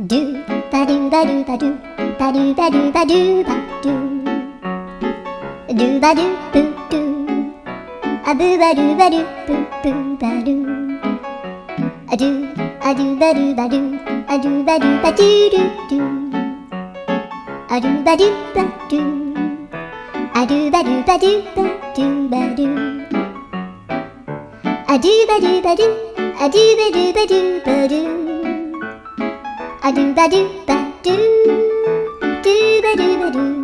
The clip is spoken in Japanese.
ドゥバドゥバドゥバドゥバドゥバドゥバドゥバドゥドゥバドゥブドゥアブバドゥバドゥブブバドゥアドゥアドゥバドゥバドゥアドゥバドゥバドゥドゥドゥアドゥバドゥバドゥアドゥバドゥバドゥバドゥバドゥアドゥバドゥバドゥアドゥバドゥバドゥバドゥアドゥバドゥバドゥドゥバドゥバドゥ